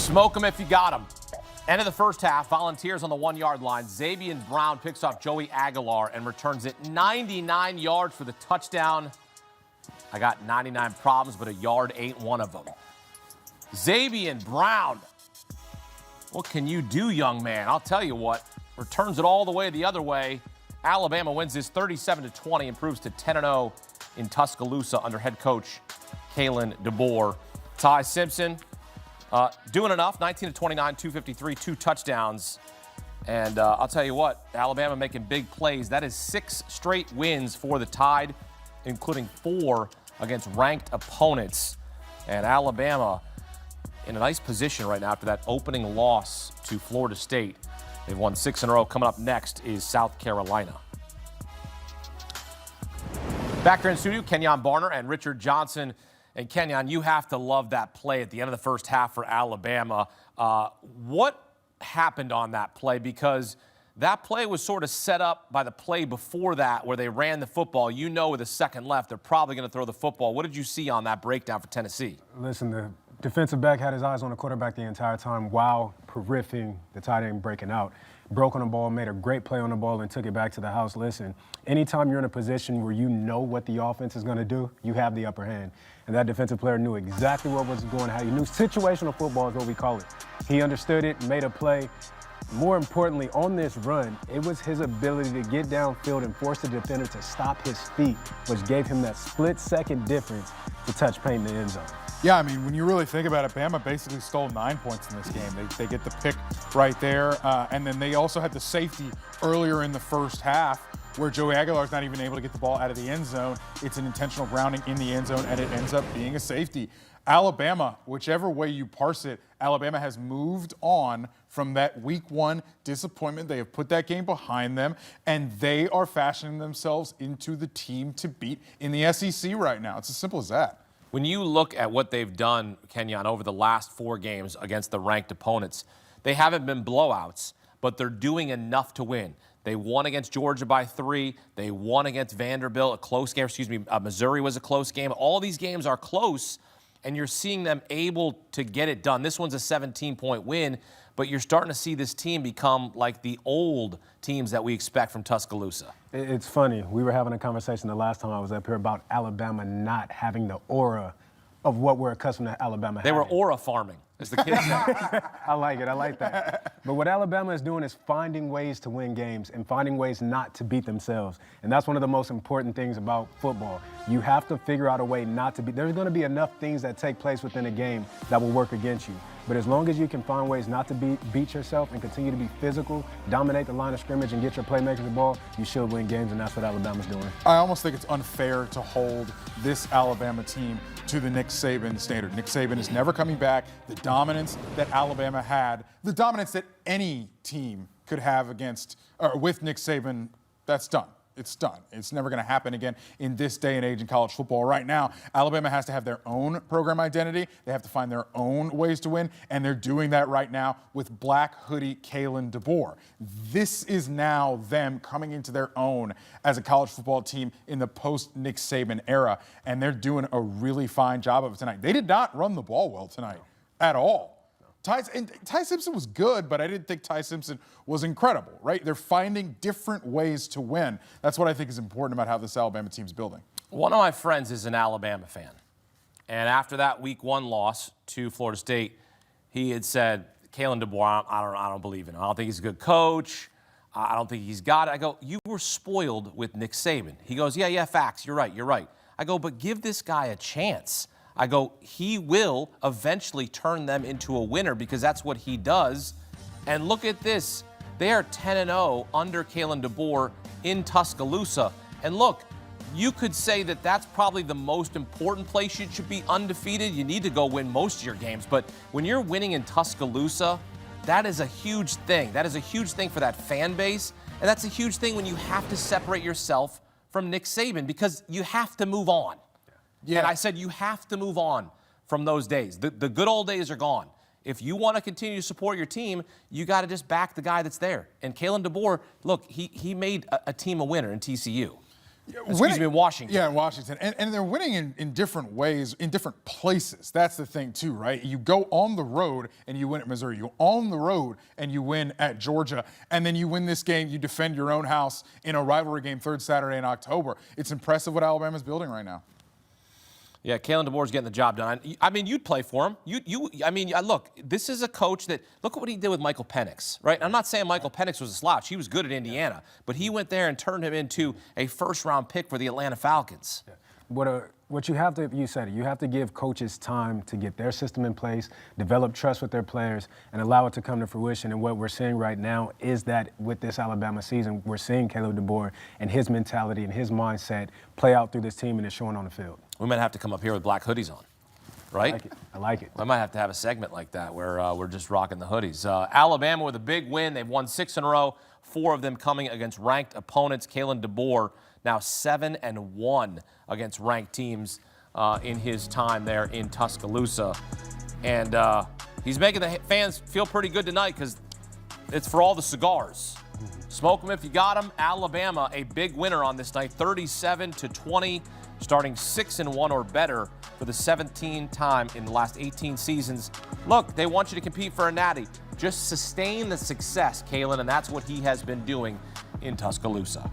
Smoke them if you got them. End of the first half, Volunteers on the 1-yard line. Xavier Brown picks off Joey Aguilar and returns it 99 yards for the touchdown. I got 99 problems, but a yard ain't one of them. Xavier Brown, what can you do, young man? I'll tell you what, returns it all the way the other way. Alabama wins this 37-20, improves to 10-0 in Tuscaloosa under head coach Kalen DeBoer. Ty Simpson doing enough, 19-29, 253, 2 touchdowns. And I'll tell you what, Alabama making big plays. That is 6 straight wins for the Tide, including 4 against ranked opponents. And Alabama in a nice position right now after that opening loss to Florida State. They've won 6 in a row. Coming up next is South Carolina. Back here in studio, Kenjon Barner and Richard Johnson. And Kenjon, you have to love that play at the end of the first half for Alabama. What happened on that play? Because that play was sort of set up by the play before that where they ran the football. You know, with a second left, they're probably going to throw the football. What did you see on that breakdown for Tennessee? Listen, the defensive back had his eyes on the quarterback the entire time while peripheral the tight end breaking out. Broke on the ball, made a great play on the ball, and took it back to the house. Listen, anytime you're in a position where you know what the offense is going to do, you have the upper hand. And that defensive player knew exactly what was going on. He knew situational football is what we call it. He understood it, made a play. More importantly, on this run, it was his ability to get downfield and force the defender to stop his feet, which gave him that split-second difference to touch paint in the end zone. Yeah, I mean, when you really think about it, Bama basically stole 9 points in this game. They get the pick right there, and then they also had the safety earlier in the first half where Joey Aguilar's not even able to get the ball out of the end zone. It's an intentional grounding in the end zone, and it ends up being a safety. Alabama, whichever way you parse it, Alabama has moved on from that week 1 disappointment. They have put that game behind them, and they are fashioning themselves into the team to beat in the SEC right now. It's as simple as that. When you look at what they've done, Kenjon, over the last 4 games against the ranked opponents, they haven't been blowouts, but they're doing enough to win. They won against Georgia by 3. They won against Vanderbilt, a close game. Missouri was a close game. All these games are close, and you're seeing them able to get it done. This one's a 17-point win, but you're starting to see this team become like the old teams that we expect from Tuscaloosa. It's funny. We were having a conversation the last time I was up here about Alabama not having the aura of what we're accustomed to Alabama having. They were aura farming, as the kids say. I like it. I like that. But what Alabama is doing is finding ways to win games and finding ways not to beat themselves. And that's one of the most important things about football. You have to figure out a way not to beat. There's going to be enough things that take place within a game that will work against you. But as long as you can find ways not to beat yourself and continue to be physical, dominate the line of scrimmage, and get your playmakers the ball, you should win games, and that's what Alabama's doing. I almost think it's unfair to hold this Alabama team to the Nick Saban standard. Nick Saban is never coming back. The dominance that Alabama had, the dominance that any team could have against or with Nick Saban, that's done. It's done. It's never going to happen again in this day and age in college football. Right now, Alabama has to have their own program identity. They have to find their own ways to win, and they're doing that right now with Black Hoodie Kalen DeBoer. This is now them coming into their own as a college football team in the post-Nick Saban era, and they're doing a really fine job of it tonight. They did not run the ball well tonight at all. Ty Simpson was good, but I didn't think Ty Simpson was incredible, right? They're finding different ways to win. That's what I think is important about how this Alabama team's building. One of my friends is an Alabama fan. And after that week 1 loss to Florida State, he had said, Kalen DeBoer, I don't believe in him. I don't think he's a good coach. I don't think he's got it. I go, you were spoiled with Nick Saban. He goes, yeah, facts. You're right. I go, but give this guy a chance. I go, he will eventually turn them into a winner because that's what he does. And look at this. They are 10-0 under Kalen DeBoer in Tuscaloosa. And look, you could say that that's probably the most important place you should be undefeated. You need to go win most of your games. But when you're winning in Tuscaloosa, that is a huge thing. That is a huge thing for that fan base. And that's a huge thing when you have to separate yourself from Nick Saban because you have to move on. Yeah. And I said you have to move on from those days. The good old days are gone. If you want to continue to support your team, you got to just back the guy that's there. And Kalen DeBoer, look, he made a team a winner in TCU. Excuse me, Washington. Yeah, in Washington. And they're winning in different ways, in different places. That's the thing, too, right? You go on the road and you win at Missouri. You go on the road and you win at Georgia. And then you win this game, you defend your own house in a rivalry game, third Saturday in October. It's impressive what Alabama's building right now. Yeah, Kalen DeBoer's getting the job done. I mean, you'd play for him. Look, this is a coach that, look at what he did with Michael Penix, right? I'm not saying Michael Penix was a slouch. He was good at Indiana. But he went there and turned him into a first-round pick for the Atlanta Falcons. What you have to, you said it, you have to give coaches time to get their system in place, develop trust with their players, and allow it to come to fruition. And what we're seeing right now is that with this Alabama season, we're seeing Kalen DeBoer and his mentality and his mindset play out through this team, and it's showing on the field. We might have to come up here with black hoodies on, right? I like it. I might have to have a segment like that where we're just rocking the hoodies. Alabama with a big win. They've won 6 in a row, 4 of them coming against ranked opponents. Kalen DeBoer now 7-1 against ranked teams in his time there in Tuscaloosa. And he's making the fans feel pretty good tonight because it's for all the cigars. Smoke them if you got them. Alabama, a big winner on this night, 37-20, starting 6-1 or better for the 17th time in the last 18 seasons. Look, they want you to compete for a natty. Just sustain the success, Kalen, and that's what he has been doing in Tuscaloosa.